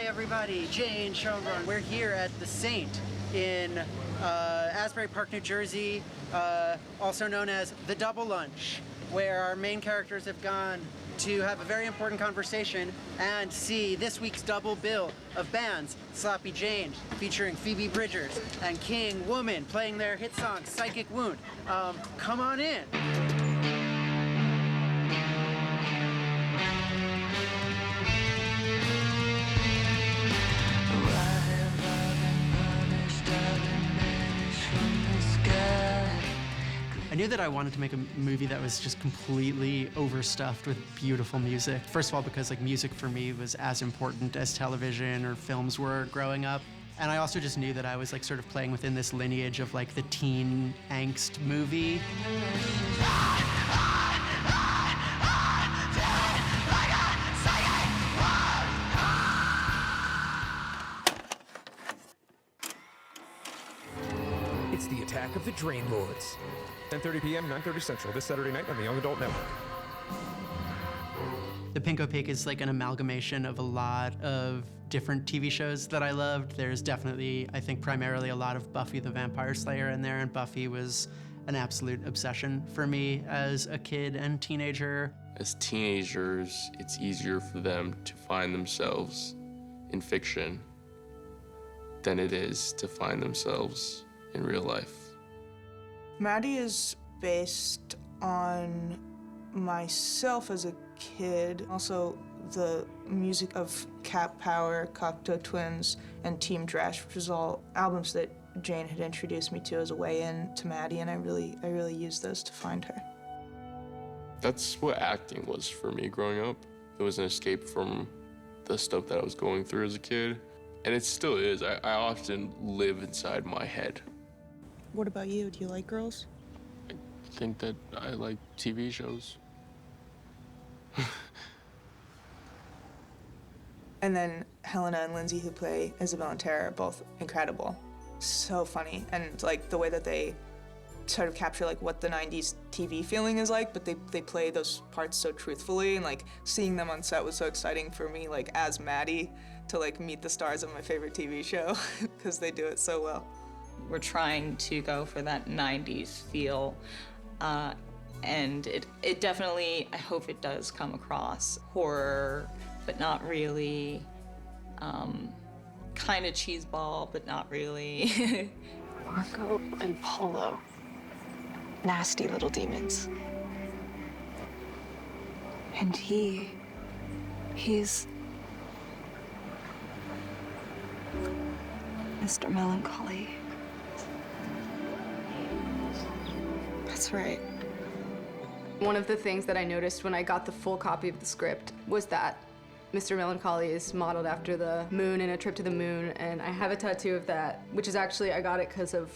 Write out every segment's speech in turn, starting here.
everybody, Jane Schoenbrunn. We're here at the Saint in Asbury Park, New Jersey, also known as the Double Lunch, where our main characters have gone to have a very important conversation and see this week's double bill of bands. Sloppy Jane featuring Phoebe Bridgers and King Woman playing their hit song Psychic Wound. Come on in. I knew that I wanted to make a movie that was just completely overstuffed with beautiful music. First of all, because like music for me was as important as television or films were growing up. And I also just knew that I was like sort of playing within this lineage of like the teen angst movie. It's the Attack of the Drain Lords. 10:30 p.m., 9:30 Central, this Saturday night on the Young Adult Network. The Pink Opaque is like an amalgamation of a lot of different TV shows that I loved. There's definitely, I think, primarily a lot of Buffy the Vampire Slayer in there, and Buffy was an absolute obsession for me as a kid and teenager. As teenagers, it's easier for them to find themselves in fiction than it is to find themselves in real life. Maddie is based on myself as a kid, also the music of Cat Power, Cocteau Twins, and Team Drash, which was all albums that Jane had introduced me to as a way in to Maddie, and I really used those to find her. That's what acting was for me growing up. It was an escape from the stuff that I was going through as a kid, and it still is. I often live inside my head. What about you? Do you like girls? I think that I like TV shows. And then Helena and Lindsay, who play Isabel and Tara, are both incredible. So funny, and like the way that they sort of capture like what the 90s TV feeling is like, but they play those parts so truthfully, and like seeing them on set was so exciting for me, like as Maddie, to like meet the stars of my favorite TV show, because they do it so well. We're trying to go for that 90s feel, and it definitely, I hope it does come across horror, but not really, kind of cheeseball, but not really. Marco and Polo, nasty little demons. And he's Mr. Melancholy. That's right. One of the things that I noticed when I got the full copy of the script was that Mr. Melancholy is modeled after the moon in A Trip to the Moon, and I have a tattoo of that, which is actually, I got it because of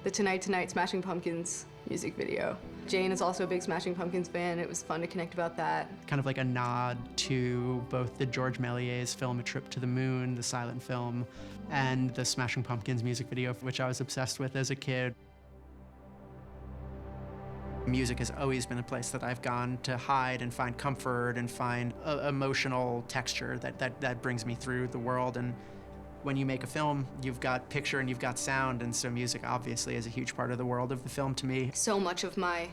the Tonight Tonight Smashing Pumpkins music video. Jane is also a big Smashing Pumpkins fan. It was fun to connect about that. Kind of like a nod to both the George Méliès film A Trip to the Moon, the silent film, and the Smashing Pumpkins music video, which I was obsessed with as a kid. Music has always been a place that I've gone to hide and find comfort and find emotional texture that brings me through the world. And when you make a film, you've got picture and you've got sound, and so music obviously is a huge part of the world of the film to me. So much of my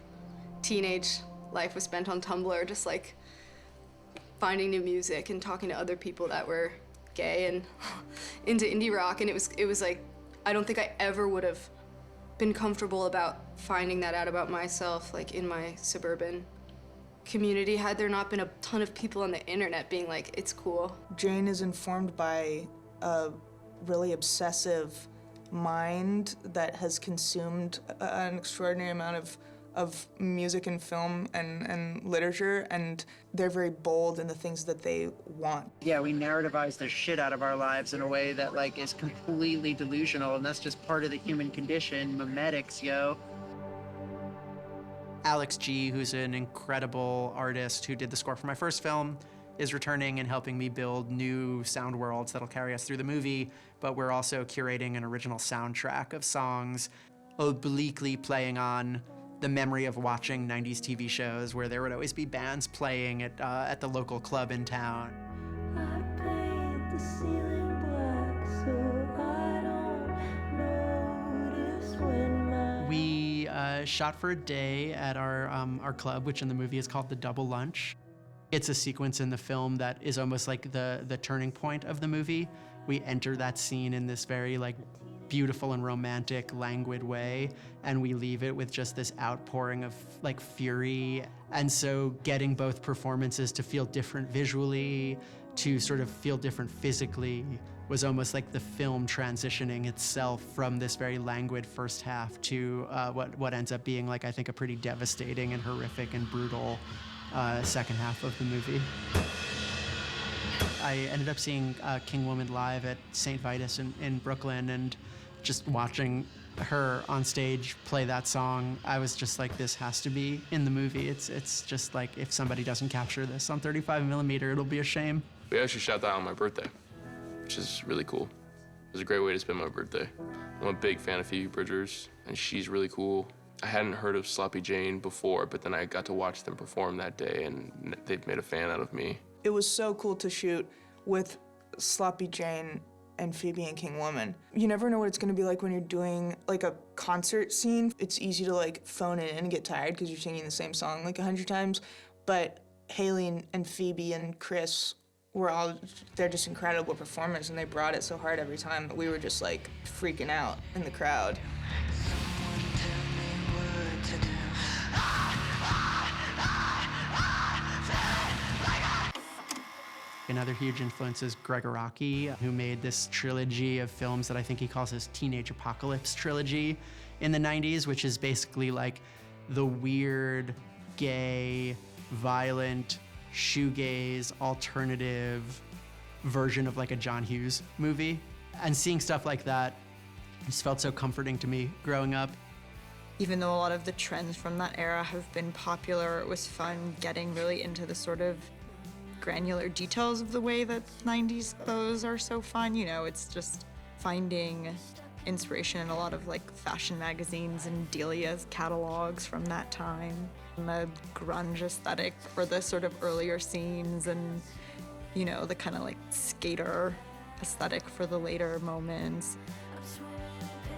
teenage life was spent on Tumblr, just like finding new music and talking to other people that were gay and into indie rock, and it was like, I don't think I ever would have been comfortable about finding that out about myself, like in my suburban community, had there not been a ton of people on the internet being like, it's cool. Jane is informed by a really obsessive mind that has consumed an extraordinary amount of music and film and literature, and they're very bold in the things that they want. Yeah, we narrativize the shit out of our lives in a way that like is completely delusional, and that's just part of the human condition. Memetics, yo. Alex G, who's an incredible artist who did the score for my first film, is returning and helping me build new sound worlds that'll carry us through the movie, but we're also curating an original soundtrack of songs obliquely playing on the memory of watching 90s TV shows where there would always be bands playing at the local club in town. I paint the We shot for a day at our club, which in the movie is called the Double Lunch. It's a sequence in the film that is almost like the turning point of the movie. We enter that scene in this very like beautiful and romantic, languid way, and we leave it with just this outpouring of like fury. And so getting both performances to feel different visually, to sort of feel different physically, was almost like the film transitioning itself from this very languid first half to what ends up being like, I think, a pretty devastating and horrific and brutal second half of the movie. I ended up seeing King Woman live at St. Vitus in Brooklyn, and just watching her on stage play that song, I was just like, this has to be in the movie. It's just like, if somebody doesn't capture this on 35mm, it'll be a shame. We actually shot that on my birthday, which is really cool. It was a great way to spend my birthday. I'm a big fan of Phoebe Bridgers, and she's really cool. I hadn't heard of Sloppy Jane before, but then I got to watch them perform that day, and they've made a fan out of me. It was so cool to shoot with Sloppy Jane and Phoebe and King Woman. You never know what it's gonna be like when you're doing like a concert scene. It's easy to like phone it in and get tired because you're singing the same song like 100 times, but Haley and Phoebe and Chris they're just incredible performers, and they brought it so hard every time that we were just like freaking out in the crowd. Another huge influence is Gregg Araki, who made this trilogy of films that I think he calls his Teenage Apocalypse trilogy in the 90s, which is basically like the weird, gay, violent, shoegaze, alternative version of like a John Hughes movie. And seeing stuff like that just felt so comforting to me growing up. Even though a lot of the trends from that era have been popular, it was fun getting really into the sort of granular details of the way that 90s clothes are so fun. You know, it's just finding inspiration in a lot of like fashion magazines and Delia's catalogs from that time. And the grunge aesthetic for the sort of earlier scenes, and, you know, the kind of like skater aesthetic for the later moments.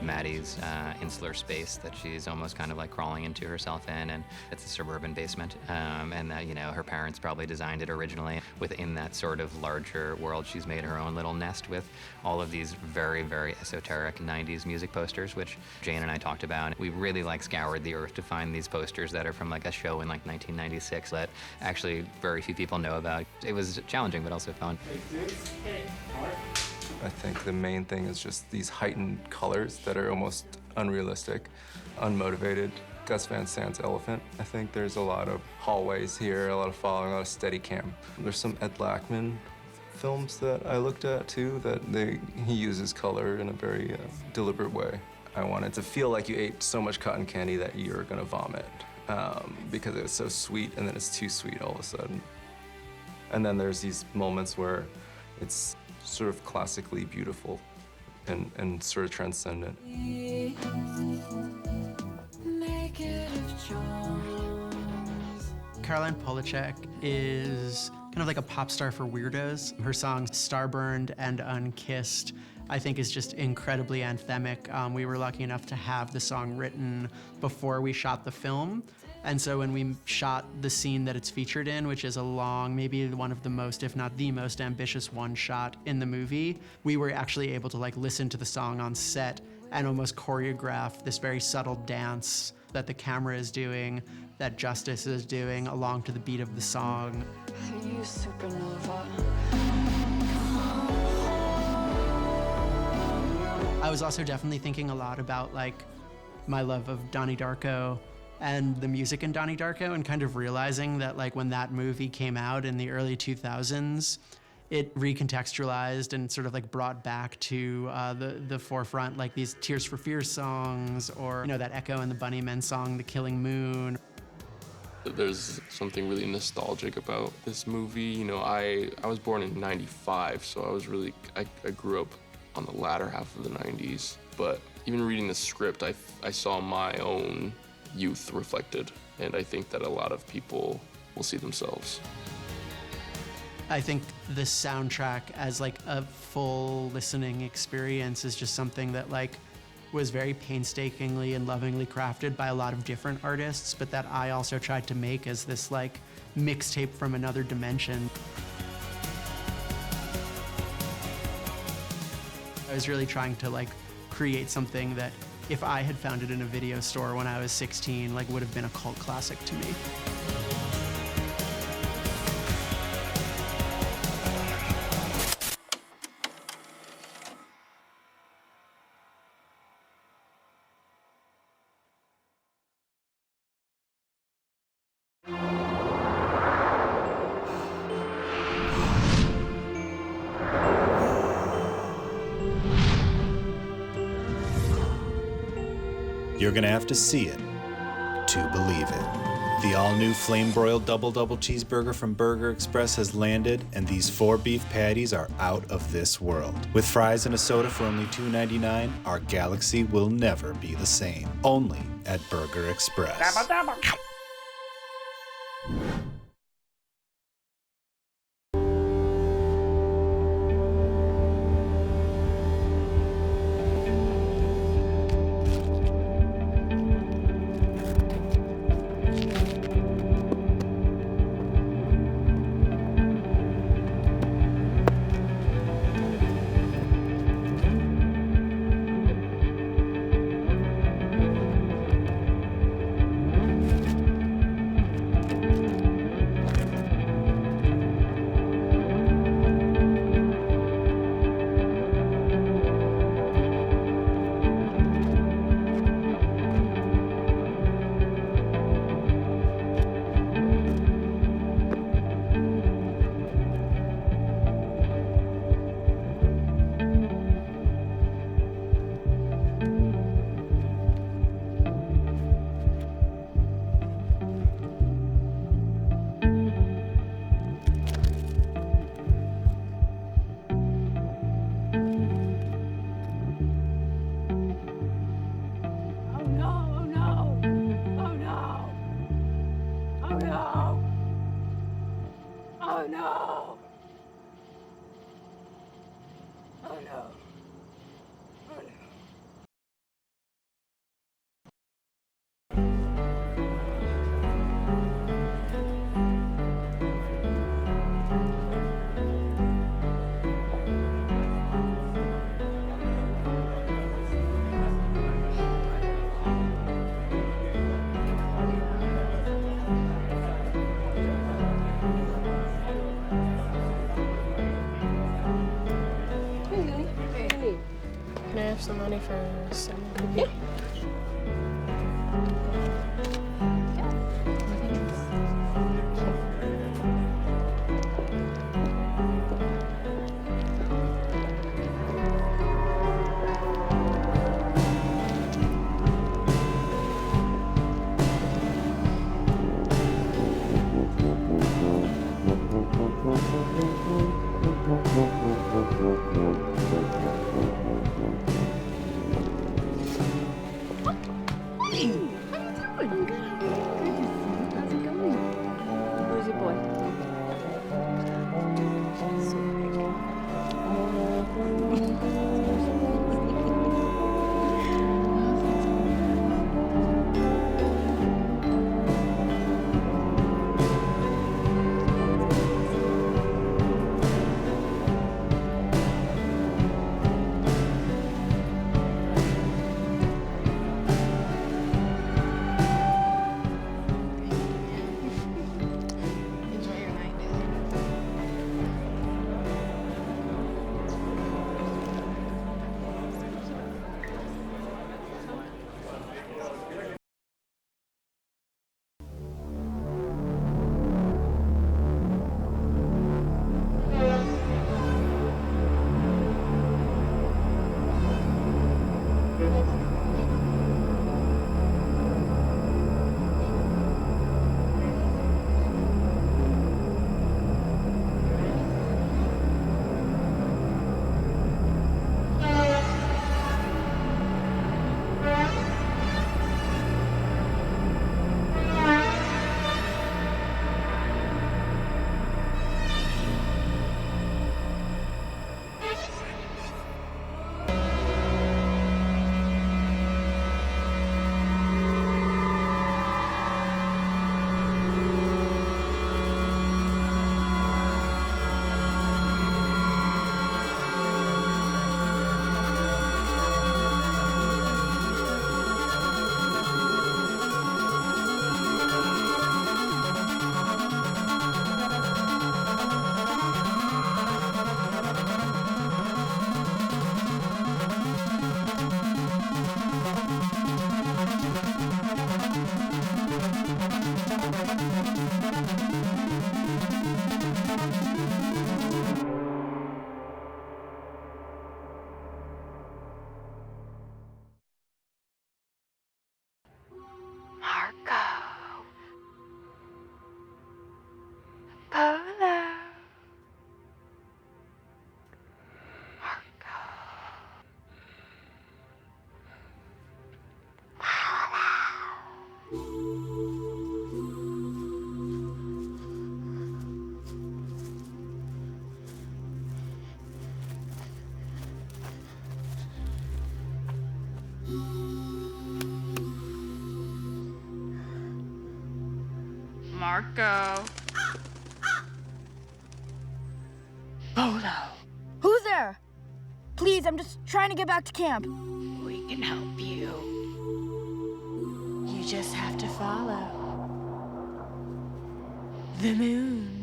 Maddie's insular space that she's almost kind of like crawling into herself in, and it's a suburban basement, and that, you know, her parents probably designed it originally. Within that sort of larger world, she's made her own little nest with all of these very, very esoteric 90s music posters, which Jane and I talked about. We really like scoured the earth to find these posters that are from like a show in like 1996 that actually very few people know about. It was challenging, but also fun. I think the main thing is just these heightened colors that are almost unrealistic, unmotivated. Gus Van Sant's Elephant. I think there's a lot of hallways here, a lot of following, a lot of Steadicam. There's some Ed Lachman films that I looked at too, that he uses color in a very deliberate way. I wanted to feel like you ate so much cotton candy that you're gonna vomit, because it's so sweet and then it's too sweet all of a sudden. And then there's these moments where it's sort of classically beautiful and sort of transcendent. Caroline Polachek is kind of like a pop star for weirdos. Her songs Starburned and Unkissed, I think, is just incredibly anthemic. We were lucky enough to have the song written before we shot the film. And so when we shot the scene that it's featured in, which is a long, maybe one of the most, if not the most ambitious one shot in the movie, we were actually able to like listen to the song on set and almost choreograph this very subtle dance that the camera is doing, that Justice is doing, along to the beat of the song. You supernova. I was also definitely thinking a lot about like my love of Donnie Darko and the music in Donnie Darko, and kind of realizing that like when that movie came out in the early 2000s, it recontextualized and sort of like brought back to the forefront like these Tears for Fears songs, or, you know, that Echo and the Bunnymen song, The Killing Moon. There's something really nostalgic about this movie. You know, I was born in '95, so I grew up on the latter half of the 90s. But even reading the script, I saw my own youth reflected, and I think that a lot of people will see themselves. I think the soundtrack as like a full listening experience is just something that like was very painstakingly and lovingly crafted by a lot of different artists, but that I also tried to make as this like mixtape from another dimension. I was really trying to like create something that if I had found it in a video store when I was 16, like would have been a cult classic to me. You're gonna have to see it to believe it. The all-new flame-broiled double cheeseburger from Burger Express has landed, and these 4 beef patties are out of this world. With fries and a soda for only $2.99, our galaxy will never be the same. Only at Burger Express. Can I have some money for some cookie? Marco. Polo. Who's there? Please, I'm just trying to get back to camp. We can help you. You just have to follow the moon.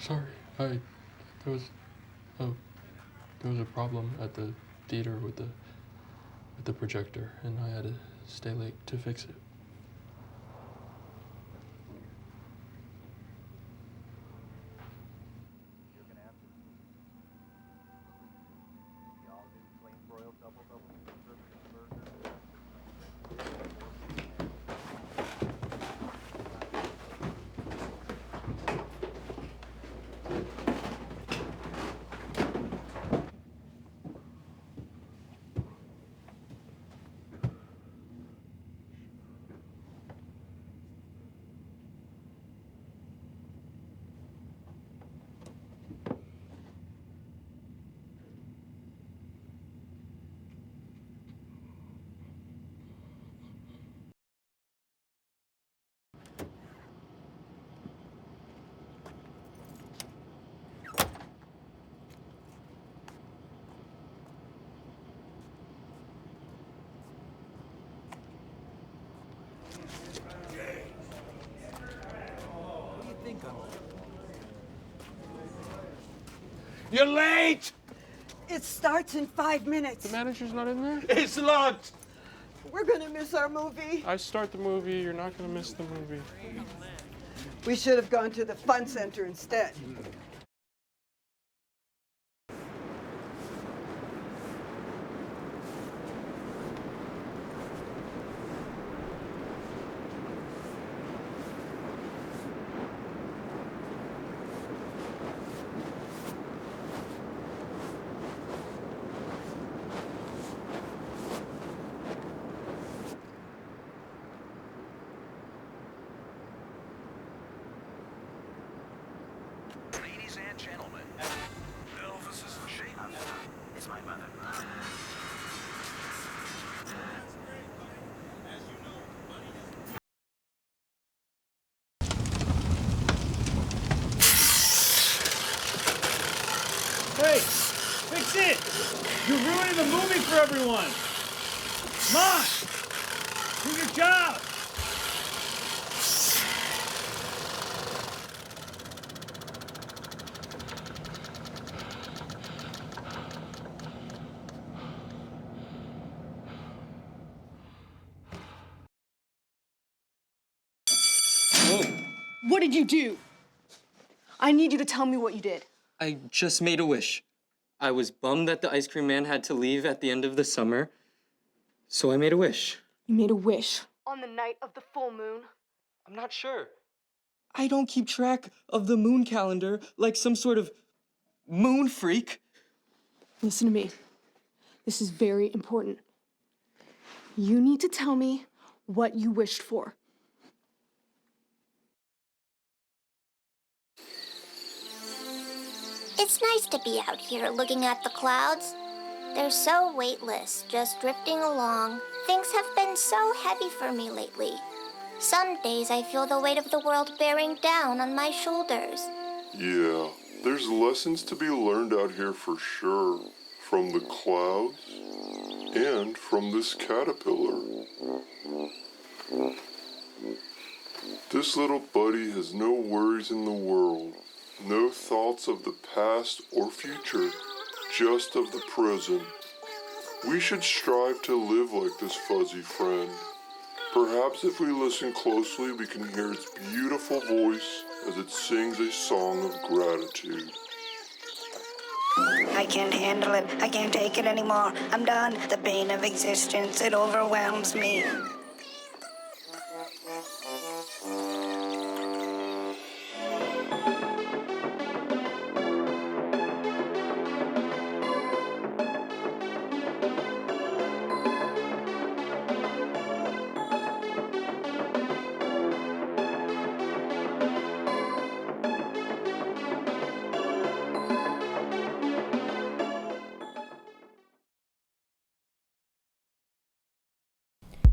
Sorry, there was a problem at the theater with the projector, and I had to stay late to fix it. You're late! It starts in 5 minutes. The manager's not in there? It's locked! We're gonna miss our movie. I start the movie, you're not gonna miss the movie. We should have gone to the fun center instead. Gentlemen, Elvis is Shayna. It's my mother. Hey, fix it! You're ruining the movie for everyone! Come on! Do your job! What did you do? I need you to tell me what you did. I just made a wish. I was bummed that the ice cream man had to leave at the end of the summer, so I made a wish. You made a wish. On the night of the full moon? I'm not sure. I don't keep track of the moon calendar like some sort of moon freak. Listen to me. This is very important. You need to tell me what you wished for. It's nice to be out here looking at the clouds. They're so weightless, just drifting along. Things have been so heavy for me lately. Some days I feel the weight of the world bearing down on my shoulders. Yeah, there's lessons to be learned out here for sure. From the clouds and from this caterpillar. This little buddy has no worries in the world, no thoughts of the past or future, just of the present. We should strive to live like this fuzzy friend. Perhaps if we listen closely, we can hear its beautiful voice as it sings a song of gratitude. I can't handle it. I can't take it anymore. I'm done. The pain of existence, it overwhelms me.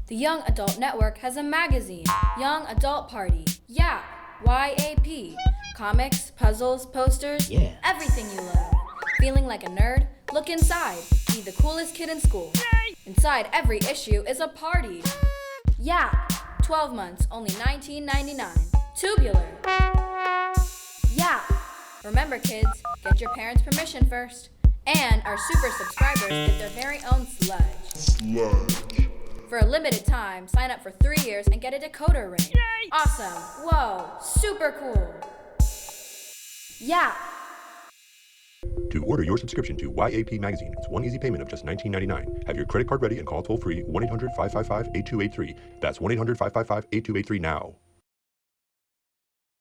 The Young Adult Network has a magazine, Young Adult Party. Yeah, YAP. Comics, puzzles, posters, everything you love. Feeling like a nerd? Look inside. Be the coolest kid in school. Inside every issue is a party. Yeah, 12 months, only $19.99. Tubular. Yeah. Remember kids, get your parents' permission first. And our super subscribers get their very own sludge. For a limited time, sign up for 3 years and get a decoder ring. Yay! Awesome. Whoa. Super cool. Yeah. To order your subscription to YAP Magazine, it's one easy payment of just $19.99. Have your credit card ready and call toll-free 1-800-555-8283. That's 1-800-555-8283 now.